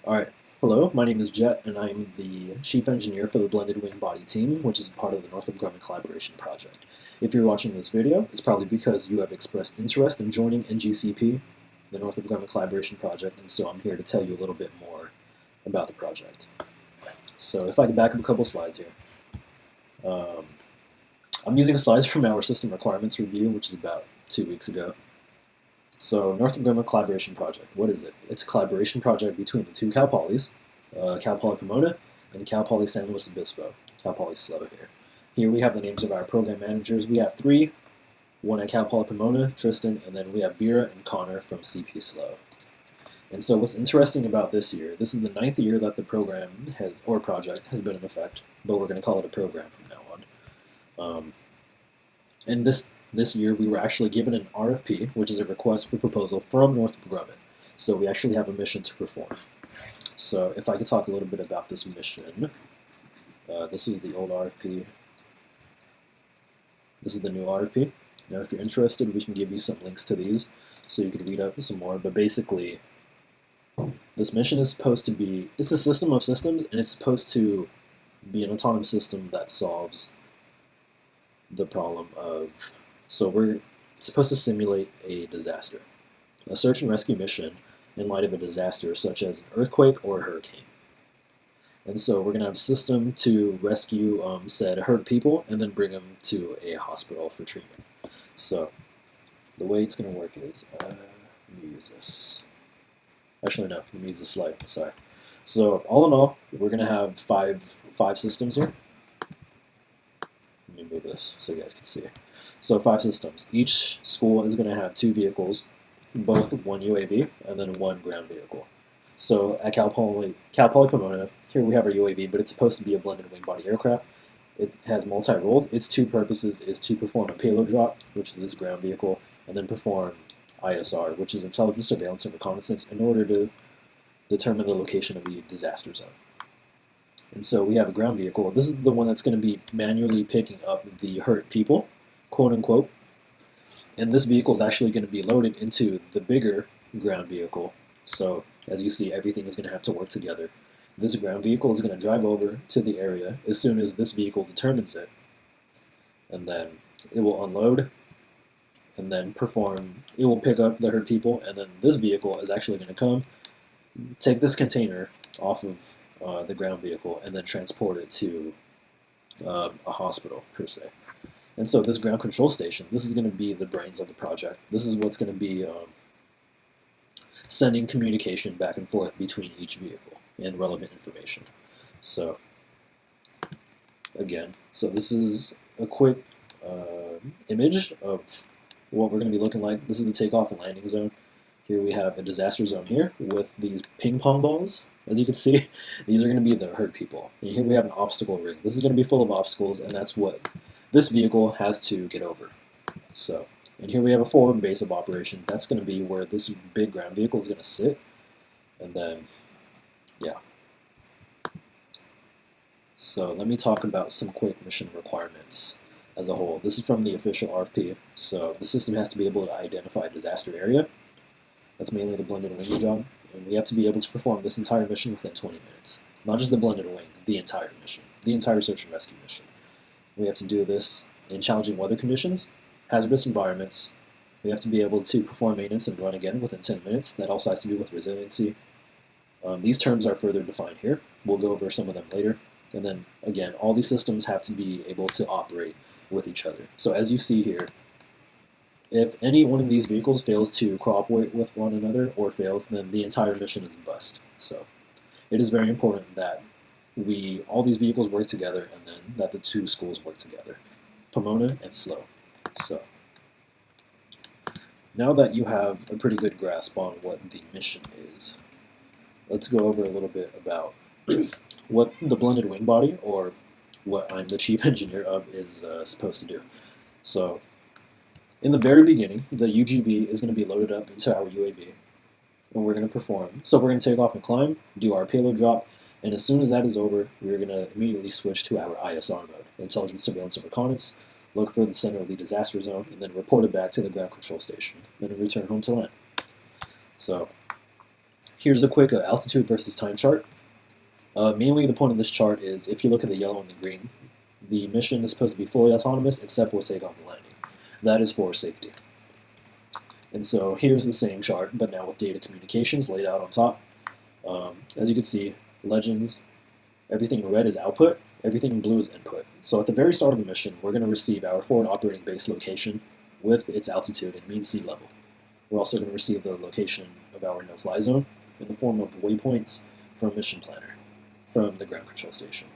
Alright, hello, my name is Jet, and I'm the Chief Engineer for the Blended Wing Body team, which is part of the Northrop Grumman Collaboration Project. If you're watching this video, it's probably because you have expressed interest in joining NGCP, the Northrop Grumman Collaboration Project, and so I'm here to tell you a little bit more about the project. So if I can back up a couple slides here. I'm using slides from our system requirements review, which is about 2 weeks ago. So Northrop Grumman Collaboration Project, what is it? It's a collaboration project between the two Cal Polys, Cal Poly Pomona and Cal Poly San Luis Obispo, Cal Poly SLO here. Here we have the names of our program managers. We have three, one at Cal Poly Pomona, Tristan, and then we have Vera and Connor from CP SLO. And so what's interesting about this year, this is the 9th year that the program project has been in effect, but we're going to call it a program from now on. And this year we were actually given an RFP, which is a request for proposal from Northrop Grumman. So we actually have a mission to perform. So if I could talk a little bit about this mission. This is the old RFP. This is the new RFP. Now if you're interested, we can give you some links to these so you can read up some more. But basically, this mission is supposed to be, it's a system of systems, and it's supposed to be an autonomous system that solves the problem of, so we're supposed to simulate a disaster, a search and rescue mission in light of a disaster such as an earthquake or a hurricane. And so we're going to have a system to rescue said hurt people and then bring them to a hospital for treatment. So the way it's going to work is, let me use this. Actually, no, let me use this slide. Sorry. So all in all, we're going to have five systems here. Let me move this so you guys can see. So 5 systems. Each school is going to have 2 vehicles, both one UAV and then one ground vehicle. So at Cal Poly Pomona, here we have our UAV, but it's supposed to be a blended wing body aircraft. It has multi-roles. Its 2 purposes is to perform a payload drop, which is this ground vehicle, and then perform ISR, which is intelligence, surveillance, and reconnaissance, in order to determine the location of the disaster zone. And so we have a ground vehicle. This is the one that's going to be manually picking up the hurt people, quote unquote. And this vehicle is actually going to be loaded into the bigger ground vehicle. So as you see, everything is going to have to work together. This ground vehicle is going to drive over to the area as soon as this vehicle determines it. And then it will unload and then perform, it will pick up the hurt people. And then this vehicle is actually going to come, take this container off of the ground vehicle and then transport it to a hospital, per se. And so this ground control station, this is going to be the brains of the project. This is what's going to be sending communication back and forth between each vehicle and relevant information. So again, so this is a quick image of what we're going to be looking like. This is the takeoff and landing zone. Here we have a disaster zone here with these ping pong balls. As you can see, these are going to be the hurt people. And here we have an obstacle ring. This is going to be full of obstacles, and that's what this vehicle has to get over. So, and here we have a forward base of operations. That's going to be where this big ground vehicle is going to sit. And then, yeah. So let me talk about some quick mission requirements as a whole. This is from the official RFP. So the system has to be able to identify a disaster area. That's mainly the blended wing job. And we have to be able to perform this entire mission within 20 minutes. Not just the blended wing, the entire mission. The entire search and rescue mission. We have to do this in challenging weather conditions, hazardous environments. We have to be able to perform maintenance and run again within 10 minutes. That also has to do with resiliency. These terms are further defined here. We'll go over some of them later. And then, again, all these systems have to be able to operate with each other. So as you see here, if any one of these vehicles fails to cooperate with one another or fails, then the entire mission is a bust. So it is very important that all these vehicles work together and then that the 2 schools work together, Pomona and SLO. So now that you have a pretty good grasp on what the mission is, let's go over a little bit about what the blended wing body, or what I'm the chief engineer of, is supposed to do. So in the very beginning, the UGV is going to be loaded up into our UAV, and we're going to perform. So we're going to take off and climb, do our payload drop, and as soon as that is over, we're going to immediately switch to our ISR mode, intelligence, surveillance, and reconnaissance, look for the center of the disaster zone, and then report it back to the ground control station, then return home to land. So Here's a quick altitude versus time chart. Mainly the point of this chart is if you look at the yellow and the green, the mission is supposed to be fully autonomous except for takeoff and landing. That is for safety. And so here's the same chart, but now with data communications laid out on top. As you can see, legends, everything in red is output, everything in blue is input. So at the very start of the mission, we're going to receive our forward operating base location with its altitude and mean sea level. We're also going to receive the location of our no-fly zone in the form of waypoints from Mission Planner, from the ground control station.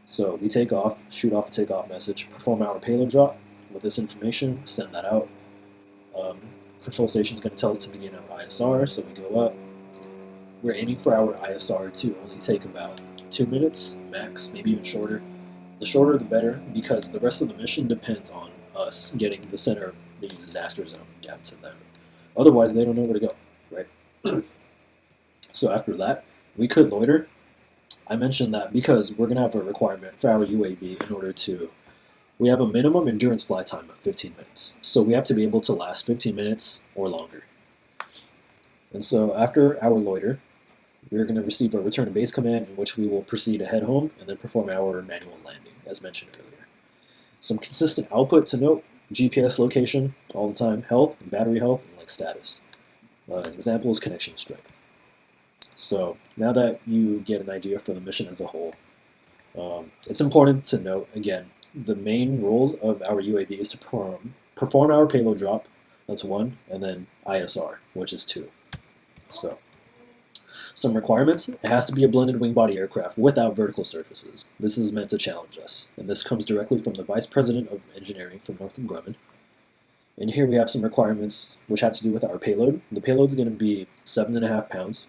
So we take off, shoot off a takeoff message, perform our payload drop with this information, send that out. Control station is going to tell us to begin our ISR, so we go up. We're aiming for our ISR to only take about 2 minutes, max, maybe even shorter. The shorter the better, because the rest of the mission depends on us getting the center of the disaster zone down to them. Otherwise, they don't know where to go, right? So after that, we could loiter. I mentioned that because we're going to have a requirement for our UAV in order to, we have a minimum endurance flight time of 15 minutes. So we have to be able to last 15 minutes or longer. And so after our loiter, we're going to receive a return to base command in which we will proceed to head home and then perform our manual landing, as mentioned earlier. Some consistent output to note: GPS location all the time, health, and battery health, and like status. An example is connection strength. So now that you get an idea for the mission as a whole, it's important to note, again, the main roles of our UAV is to perform our payload drop, that's 1, and then ISR, which is 2. So some requirements: it has to be a blended wing-body aircraft without vertical surfaces. This is meant to challenge us, and this comes directly from the Vice President of Engineering from Northrop Grumman. And here we have some requirements which have to do with our payload. The payload is going to be 7.5 pounds.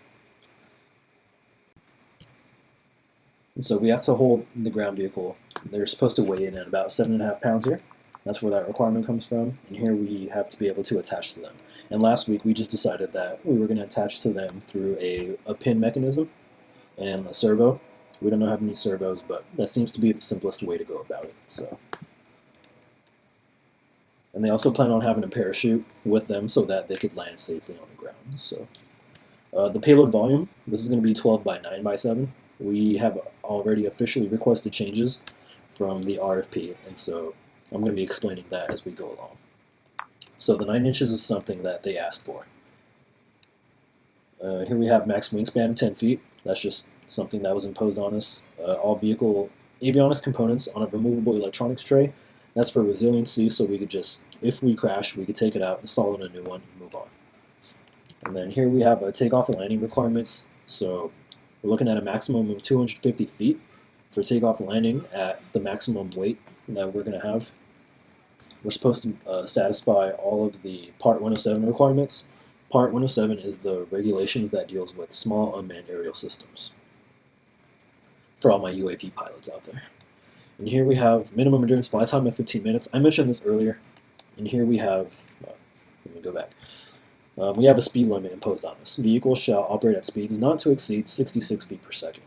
And so we have to hold the ground vehicle. They're supposed to weigh in at about 7.5 pounds here. That's where that requirement comes from. And here we have to be able to attach to them. And last week we just decided that we were going to attach to them through a pin mechanism and a servo. We don't have any servos, but that seems to be the simplest way to go about it. So, and they also plan on having a parachute with them so that they could land safely on the ground. So the payload volume, this is going to be 12 by 9 by 7. We have already officially requested changes from the RFP, and so I'm going to be explaining that as we go along. So the 9 inches is something that they asked for. Here we have max wingspan of 10 feet. That's just something that was imposed on us. All vehicle avionics components on a removable electronics tray. That's for resiliency, so we could just, if we crash, we could take it out, install in a new one, and move on. And then here we have takeoff and landing requirements. So we're looking at a maximum of 250 feet for takeoff and landing at the maximum weight that we're going to have. We're supposed to satisfy all of the Part 107 requirements. Part 107 is the regulations that deals with small unmanned aerial systems for all my UAV pilots out there. And here we have minimum endurance flight time of 15 minutes. I mentioned this earlier. And here we have, let me go back. We have a speed limit imposed on us. Vehicles shall operate at speeds not to exceed 66 feet per second.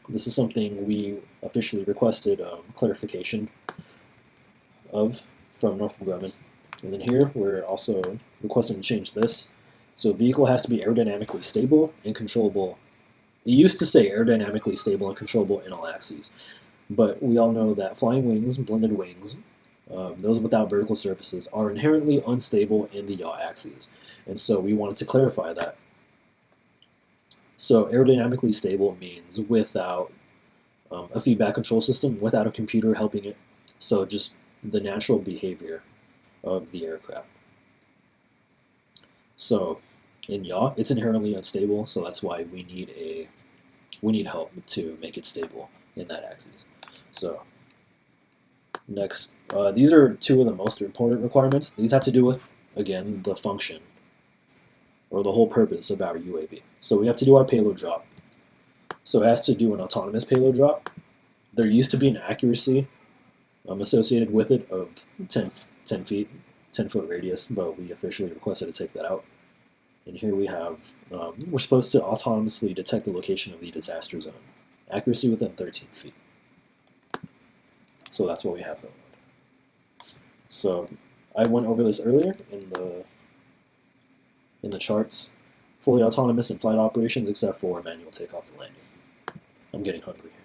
This is something we officially requested clarification of from Northrop Grumman. And then here we're also requesting to change this. So vehicle has to be aerodynamically stable and controllable. It used to say aerodynamically stable and controllable in all axes, but we all know that flying wings, blended wings, those without vertical surfaces, are inherently unstable in the yaw axes. And so we wanted to clarify that. So aerodynamically stable means without a feedback control system, without a computer helping it. So just the natural behavior of the aircraft. So in yaw, it's inherently unstable, so that's why we need help to make it stable in that axis. So next, these are 2 of the most important requirements. These have to do with, again, the function or the whole purpose of our UAV. So we have to do our payload drop. So it has to do an autonomous payload drop. There used to be an accuracy associated with it of 10 feet, 10-foot radius, but we officially requested to take that out. And here we have, we're supposed to autonomously detect the location of the disaster zone. Accuracy within 13 feet. So that's what we have going on. So I went over this earlier in the charts fully autonomous in flight operations except for manual takeoff and landing. I'm getting hungry here.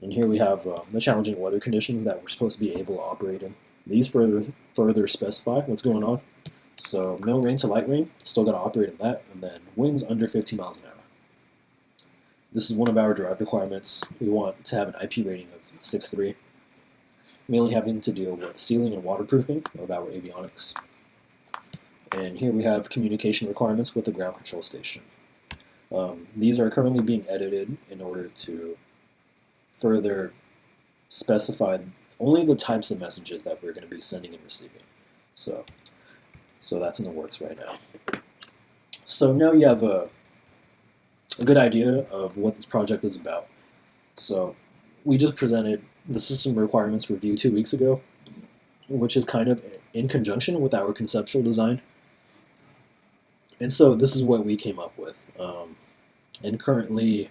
And here we have the challenging weather conditions that we're supposed to be able to operate in. These further specify what's going on. So no rain to light rain, still got to operate in that, and then winds under 15 miles an hour. This is one of our drive requirements. We want to have an IP rating of 6.3, mainly having to deal with sealing and waterproofing of our avionics. And here we have communication requirements with the ground control station. These are currently being edited in order to further specify only the types of messages that we're going to be sending and receiving. So that's in the works right now. So now you have a good idea of what this project is about. So we just presented the system requirements review 2 weeks ago, which is kind of in conjunction with our conceptual design. And so this is what we came up with. And currently,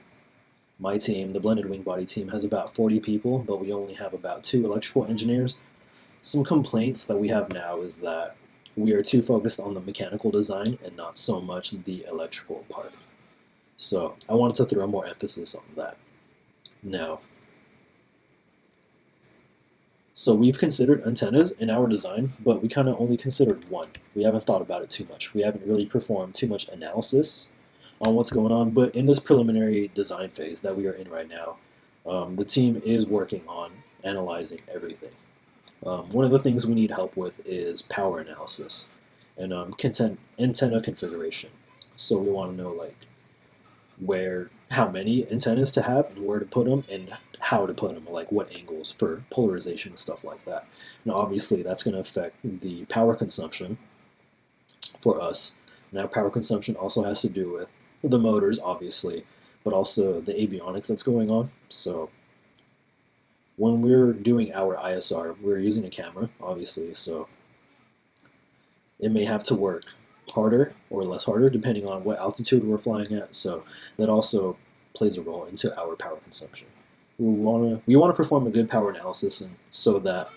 my team, the blended wing body team, has about 40 people, but we only have about 2 electrical engineers. Some complaints that we have now is that we are too focused on the mechanical design and not so much the electrical part. So I wanted to throw more emphasis on that. Now, so we've considered antennas in our design, but we kind of only considered one. We haven't thought about it too much. We haven't really performed too much analysis on what's going on, but in this preliminary design phase that we are in right now, the team is working on analyzing everything. One of the things we need help with is power analysis and antenna configuration. So we want to know how many antennas to have and where to put them and how to put them, like what angles for polarization and stuff like that. Now obviously that's going to affect the power consumption for us. Now power consumption also has to do with the motors obviously, but also the avionics that's going on. So when we're doing our ISR, we're using a camera obviously, so it may have to work harder or less harder depending on what altitude we're flying at, so that also plays a role into our power consumption. We want to perform a good power analysis and so that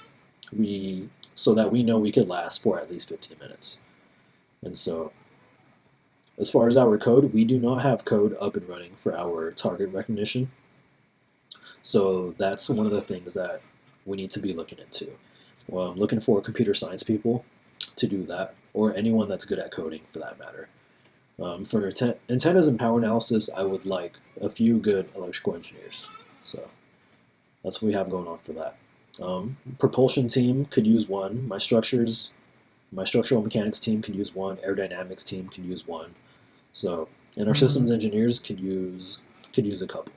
we know we could last for at least 15 minutes. And so as far as our code, we do not have code up and running for our target recognition. So that's one of the things that we need to be looking into. Well, I'm looking for computer science people to do that, or anyone that's good at coding for that matter. For antennas and power analysis, I would like a few good electrical engineers. So that's what we have going on for that. Propulsion team could use one. My structural mechanics team could use one. Aerodynamics team could use one. So, and our systems engineers could use a couple,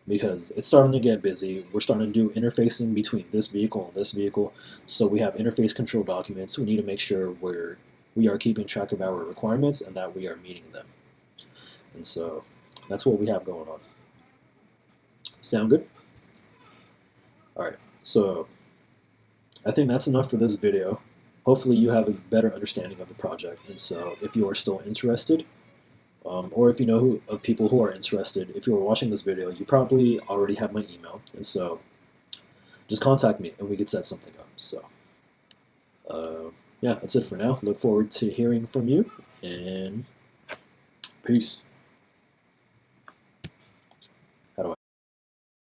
because it's starting to get busy. We're starting to do interfacing between this vehicle and this vehicle. So we have interface control documents. We need to make sure we are keeping track of our requirements and that we are meeting them. And so that's what we have going on. Sound good? Alright, so I think that's enough for this video. Hopefully you have a better understanding of the project. And so if you are still interested, or if you know of people who are interested, if you're watching this video, you probably already have my email. And so just contact me and we could set something up. So yeah, that's it for now. Look forward to hearing from you, and peace.